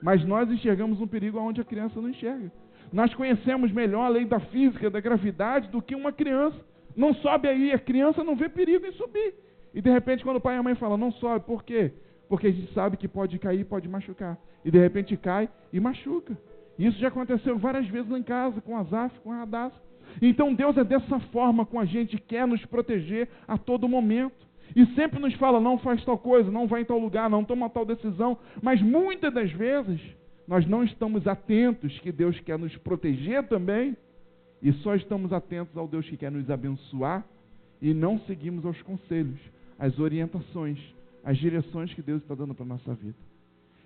Mas nós enxergamos um perigo onde a criança não enxerga. Nós conhecemos melhor a lei da física, da gravidade, do que uma criança. Não sobe aí, a criança não vê perigo em subir. E de repente, quando o pai e a mãe falam: não sobe, por quê? Porque a gente sabe que pode cair, pode machucar. E de repente cai e machuca. Isso já aconteceu várias vezes lá em casa, com Azaf, com Radassa. Então Deus é dessa forma com a gente, quer nos proteger a todo momento. E sempre nos fala: não faz tal coisa, não vai em tal lugar, não toma tal decisão. Mas muitas das vezes nós não estamos atentos que Deus quer nos proteger também, e só estamos atentos ao Deus que quer nos abençoar, e não seguimos aos conselhos, às orientações, às direções que Deus está dando para a nossa vida.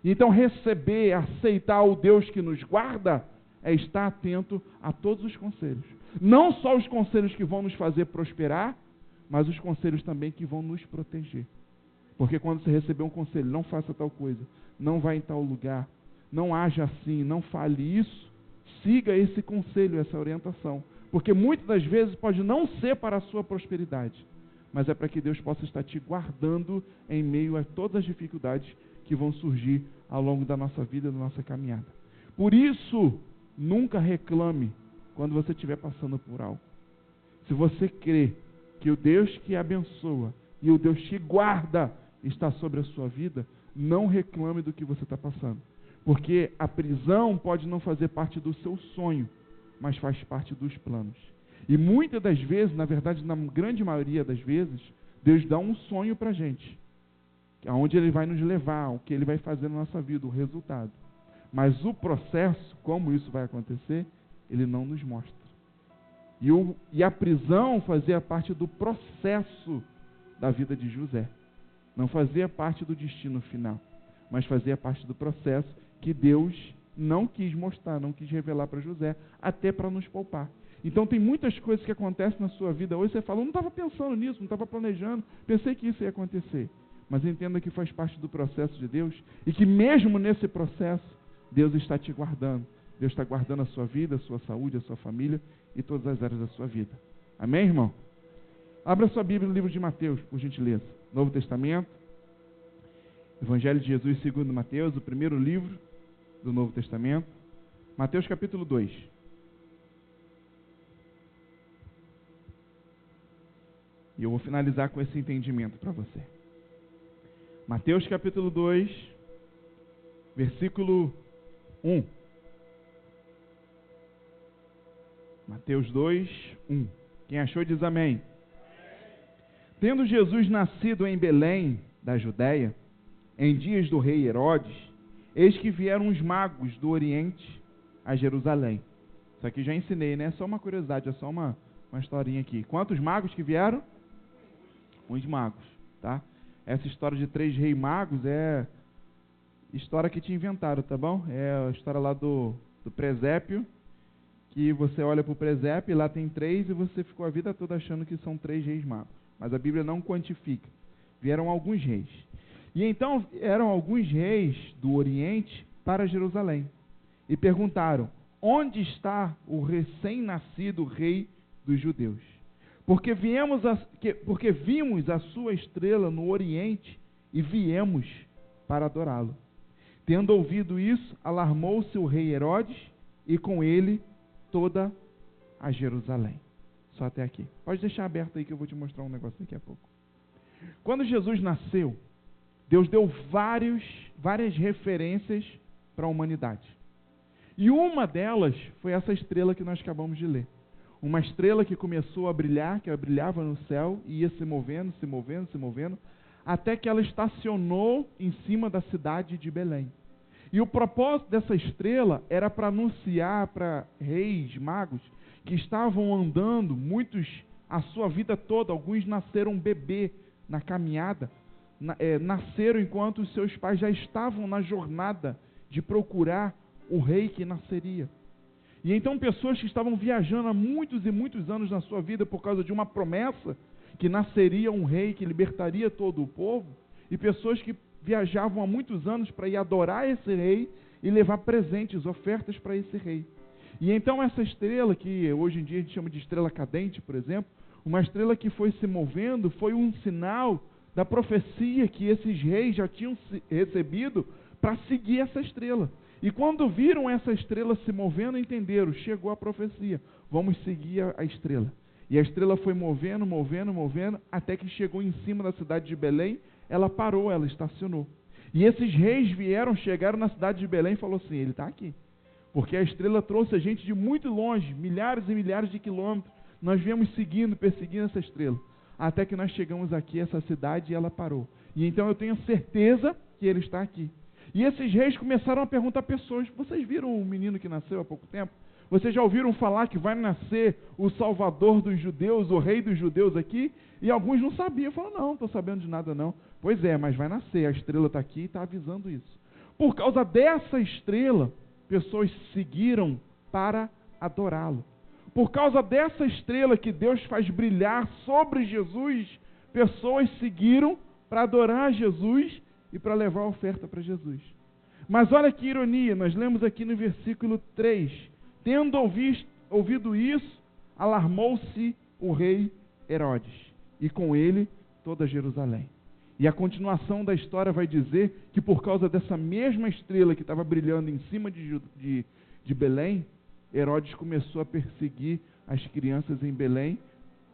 Então receber, aceitar o Deus que nos guarda, é estar atento a todos os conselhos. Não só os conselhos que vão nos fazer prosperar, mas os conselhos também que vão nos proteger. Porque quando você receber um conselho: não faça tal coisa, não vá em tal lugar, não haja assim, não fale isso, siga esse conselho, essa orientação. Porque muitas das vezes pode não ser para a sua prosperidade, mas é para que Deus possa estar te guardando em meio a todas as dificuldades que vão surgir ao longo da nossa vida, da nossa caminhada. Por isso, nunca reclame quando você estiver passando por algo. Se você crê que o Deus que abençoa e o Deus que guarda está sobre a sua vida, não reclame do que você está passando. Porque a prisão pode não fazer parte do seu sonho, mas faz parte dos planos. E muitas das vezes, na verdade, na grande maioria das vezes, Deus dá um sonho para a gente, aonde Ele vai nos levar, o que Ele vai fazer na nossa vida, o resultado. Mas o processo, como isso vai acontecer, Ele não nos mostra. E a prisão fazia parte do processo da vida de José. Não fazia parte do destino final, mas fazia parte do processo que Deus não quis mostrar, não quis revelar para José, até para nos poupar. Então tem muitas coisas que acontecem na sua vida hoje, você fala: eu não estava pensando nisso, não estava planejando, pensei que isso ia acontecer. Mas entenda que faz parte do processo de Deus, e que mesmo nesse processo, Deus está te guardando. Deus está guardando a sua vida, a sua saúde, a sua família e todas as áreas da sua vida. Amém, irmão? Abra sua Bíblia no livro de Mateus, por gentileza. Novo Testamento, Evangelho de Jesus segundo Mateus, o primeiro livro do Novo Testamento. Mateus capítulo 2. E eu vou finalizar com esse entendimento para você. Mateus capítulo 2, versículo 1. Mateus 2, 1. Quem achou diz amém. Tendo Jesus nascido em Belém, da Judéia, em dias do rei Herodes, eis que vieram os magos do Oriente a Jerusalém. Isso aqui já ensinei, né? É só uma curiosidade, é só uma historinha aqui. Quantos magos que vieram? Uns magos, tá? Essa história de 3 reis magos é história que te inventaram, tá bom? É a história lá do presépio, que você olha para o presépio e lá tem 3 e você ficou a vida toda achando que são 3 reis magos. Mas a Bíblia não quantifica. Vieram alguns reis. E então eram alguns reis do Oriente para Jerusalém. E perguntaram, onde está o recém-nascido rei dos judeus? Porque vimos a sua estrela no Oriente e viemos para adorá-lo. Tendo ouvido isso, alarmou-se o rei Herodes e com ele toda a Jerusalém. Só até aqui. Pode deixar aberto aí que eu vou te mostrar um negócio daqui a pouco. Quando Jesus nasceu, Deus deu várias referências para a humanidade. E uma delas foi essa estrela que nós acabamos de ler. Uma estrela que começou a brilhar, que brilhava no céu e ia se movendo, até que ela estacionou em cima da cidade de Belém. E o propósito dessa estrela era para anunciar para reis, magos, que estavam andando, muitos a sua vida toda, alguns nasceram bebê na caminhada, nasceram enquanto os seus pais já estavam na jornada de procurar o rei que nasceria. E então pessoas que estavam viajando há muitos e muitos anos na sua vida por causa de uma promessa que nasceria um rei que libertaria todo o povo, e pessoas que viajavam há muitos anos para ir adorar esse rei e levar presentes, ofertas para esse rei. E então essa estrela, que hoje em dia a gente chama de estrela cadente, por exemplo, uma estrela que foi se movendo, foi um sinal da profecia que esses reis já tinham recebido para seguir essa estrela. E quando viram essa estrela se movendo, entenderam, chegou a profecia, vamos seguir a estrela. E a estrela foi movendo, até que chegou em cima da cidade de Belém, ela parou, ela estacionou. E esses reis chegaram na cidade de Belém e falaram assim, ele está aqui. Porque a estrela trouxe a gente de muito longe, milhares e milhares de quilômetros, nós viemos perseguindo essa estrela, até que nós chegamos aqui, essa cidade, e ela parou. E então eu tenho certeza que ele está aqui. E esses reis começaram a perguntar a pessoas, vocês viram o menino que nasceu há pouco tempo? Vocês já ouviram falar que vai nascer o Salvador dos judeus, o Rei dos judeus aqui? E alguns não sabiam, falaram, não estou sabendo de nada não. Pois é, mas vai nascer, a estrela está aqui e está avisando isso. Por causa dessa estrela, pessoas seguiram para adorá-lo. Por causa dessa estrela que Deus faz brilhar sobre Jesus, pessoas seguiram para adorar Jesus e para levar a oferta para Jesus. Mas olha que ironia, nós lemos aqui no versículo 3, tendo ouvido isso, alarmou-se o rei Herodes, e com ele toda Jerusalém. E a continuação da história vai dizer que por causa dessa mesma estrela que estava brilhando em cima de Belém, Herodes começou a perseguir as crianças em Belém,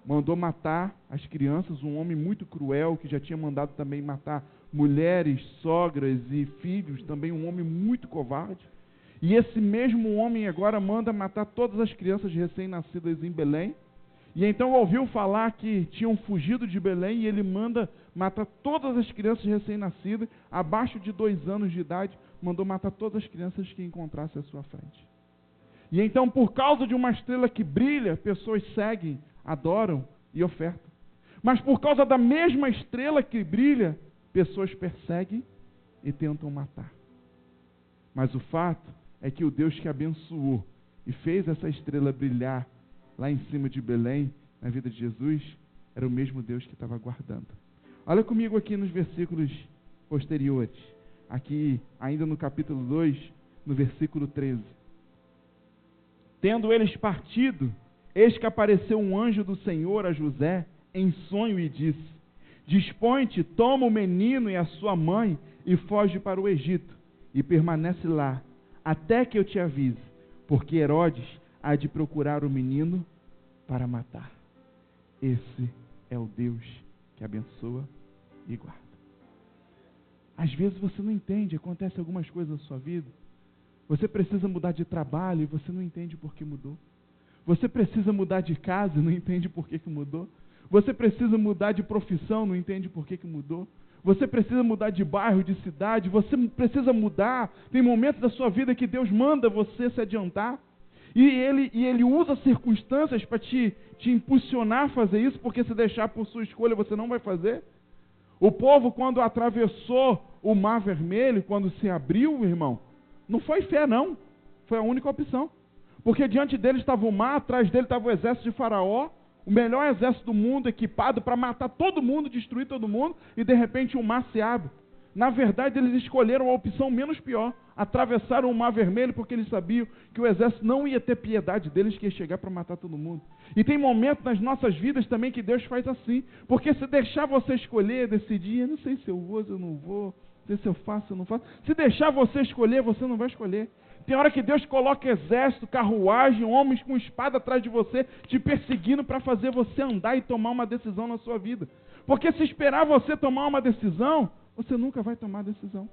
mandou matar as crianças, um homem muito cruel que já tinha mandado também matar mulheres, sogras e filhos, também um homem muito covarde. E esse mesmo homem agora manda matar todas as crianças recém-nascidas em Belém. E então ouviu falar que tinham fugido de Belém e ele manda matar todas as crianças recém-nascidas, abaixo de 2 anos de idade, mandou matar todas as crianças que encontrasse à sua frente. E então, por causa de uma estrela que brilha, pessoas seguem, adoram e ofertam. Mas por causa da mesma estrela que brilha, pessoas perseguem e tentam matar. Mas o fato é que o Deus que abençoou e fez essa estrela brilhar lá em cima de Belém, na vida de Jesus, era o mesmo Deus que estava guardando. Olha comigo aqui nos versículos posteriores, aqui ainda no capítulo 2, no versículo 13. Tendo eles partido, eis que apareceu um anjo do Senhor a José em sonho e disse, dispõe-te, toma o menino e a sua mãe e foge para o Egito, e permanece lá, até que eu te avise, porque Herodes há de procurar o menino para matar. Esse é o Deus que abençoa e guarda. Às vezes você não entende, acontece algumas coisas na sua vida. Você precisa mudar de trabalho e você não entende por que mudou. Você precisa mudar de casa e não entende por que mudou. Você precisa mudar de profissão, não entende por que mudou. Você precisa mudar de bairro, de cidade, você precisa mudar. Tem momentos da sua vida que Deus manda você se adiantar. E Ele usa circunstâncias para te impulsionar a fazer isso, porque se deixar por sua escolha você não vai fazer. O povo, quando atravessou o Mar Vermelho, quando se abriu, irmão, não foi fé não, foi a única opção. Porque diante dele estava o mar, atrás dele estava o exército de Faraó, o melhor exército do mundo, equipado para matar todo mundo, destruir todo mundo, e de repente o mar se abre. Na verdade, eles escolheram a opção menos pior, atravessaram o Mar Vermelho, porque eles sabiam que o exército não ia ter piedade deles, que ia chegar para matar todo mundo. E tem momentos nas nossas vidas também que Deus faz assim, porque se deixar você escolher, decidir, eu não sei se eu vou, se eu não vou, não sei se eu faço, se eu não faço, se deixar você escolher, você não vai escolher. Tem hora que Deus coloca exército, carruagem, homens com espada atrás de você, te perseguindo para fazer você andar e tomar uma decisão na sua vida. Porque se esperar você tomar uma decisão, você nunca vai tomar decisão.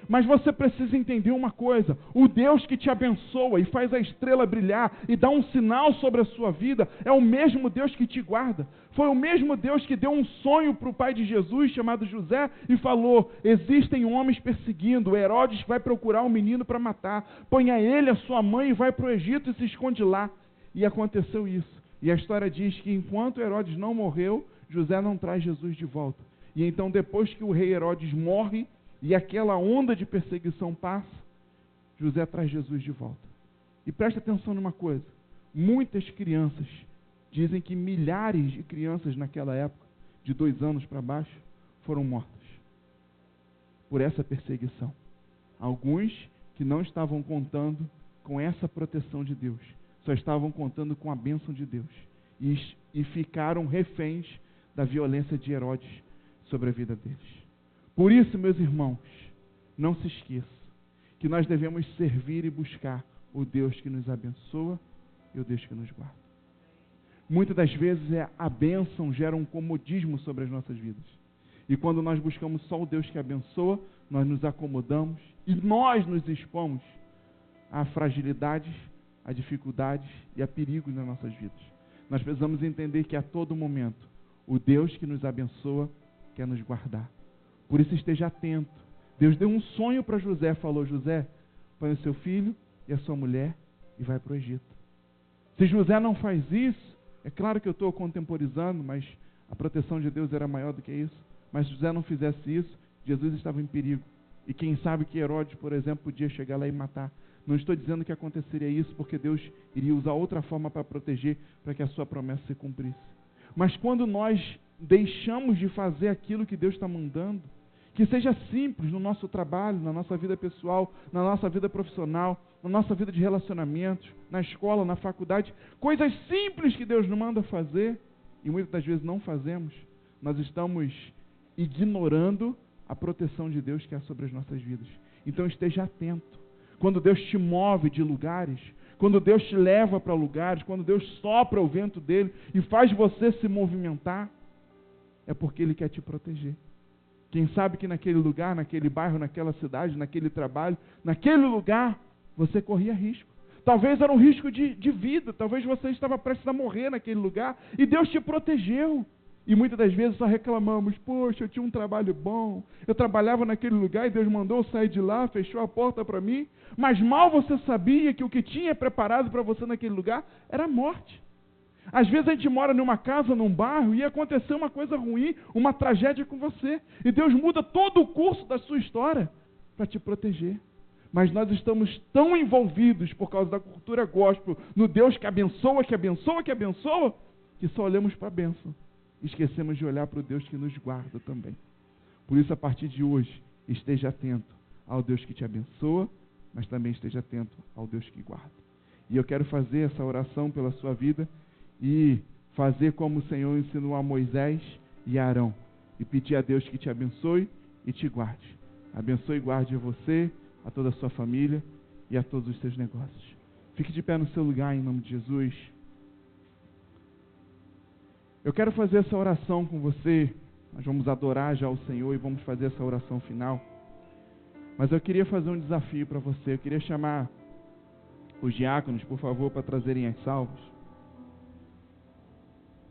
Mas você precisa entender uma coisa: o Deus que te abençoa e faz a estrela brilhar e dá um sinal sobre a sua vida é o mesmo Deus que te guarda. Foi o mesmo Deus que deu um sonho para o pai de Jesus, chamado José, e falou: existem homens perseguindo, Herodes vai procurar um menino para matar, ponha ele, a sua mãe, e vai para o Egito e se esconde lá. E aconteceu isso. E a história diz que enquanto Herodes não morreu, José não traz Jesus de volta. E então, depois que o rei Herodes morre e aquela onda de perseguição passa, José traz Jesus de volta. E presta atenção numa coisa: muitas crianças, dizem que milhares de crianças naquela época, de 2 anos para baixo, foram mortas por essa perseguição. Alguns que não estavam contando com essa proteção de Deus, só estavam contando com a bênção de Deus. E ficaram reféns da violência de Herodes sobre a vida deles. Por isso, meus irmãos, não se esqueça que nós devemos servir e buscar o Deus que nos abençoa e o Deus que nos guarda. Muitas das vezes a bênção gera um comodismo sobre as nossas vidas. E quando nós buscamos só o Deus que abençoa, nós nos acomodamos e nós nos expomos a fragilidades, a dificuldades e a perigos nas nossas vidas. Nós precisamos entender que a todo momento o Deus que nos abençoa quer nos guardar. Por isso esteja atento. Deus deu um sonho para José, falou: José, põe o seu filho e a sua mulher e vai para o Egito. Se José não faz isso, é claro que eu estou contemporizando, mas a proteção de Deus era maior do que isso. Mas se José não fizesse isso, Jesus estava em perigo. E quem sabe que Herodes, por exemplo, podia chegar lá e matar. Não estou dizendo que aconteceria isso, porque Deus iria usar outra forma para proteger, para que a sua promessa se cumprisse. Mas quando nós deixamos de fazer aquilo que Deus está mandando, que seja simples no nosso trabalho, na nossa vida pessoal, na nossa vida profissional, na nossa vida de relacionamentos, na escola, na faculdade, coisas simples que Deus nos manda fazer, e muitas das vezes não fazemos, nós estamos ignorando a proteção de Deus que é sobre as nossas vidas. Então esteja atento. Quando Deus te move de lugares, quando Deus te leva para lugares, quando Deus sopra o vento dele e faz você se movimentar, é porque Ele quer te proteger. Quem sabe que naquele lugar, naquele bairro, naquela cidade, naquele trabalho, naquele lugar, você corria risco. Talvez era um risco de vida, talvez você estava prestes a morrer naquele lugar e Deus te protegeu. E muitas das vezes só reclamamos: poxa, eu tinha um trabalho bom, eu trabalhava naquele lugar e Deus mandou eu sair de lá, fechou a porta para mim. Mas mal você sabia que o que tinha preparado para você naquele lugar era a morte. Às vezes a gente mora numa casa, num bairro, e aconteceu uma coisa ruim, uma tragédia com você. E Deus muda todo o curso da sua história para te proteger. Mas nós estamos tão envolvidos por causa da cultura gospel, no Deus que abençoa, que abençoa, que abençoa, que só olhamos para a bênção. Esquecemos de olhar para o Deus que nos guarda também. Por isso, a partir de hoje, esteja atento ao Deus que te abençoa, mas também esteja atento ao Deus que guarda. E eu quero fazer essa oração pela sua vida e fazer como o Senhor ensinou a Moisés e a Arão, e pedir a Deus que te abençoe e te guarde. Abençoe e guarde você, a toda a sua família e a todos os seus negócios. Fique de pé no seu lugar em nome de Jesus. Eu quero fazer essa oração com você. Nós vamos adorar já o Senhor e vamos fazer essa oração final. Mas eu queria fazer um desafio para você. Eu queria chamar os diáconos, por favor, para trazerem as salvas.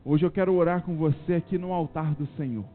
Hoje eu quero orar com você aqui no altar do Senhor.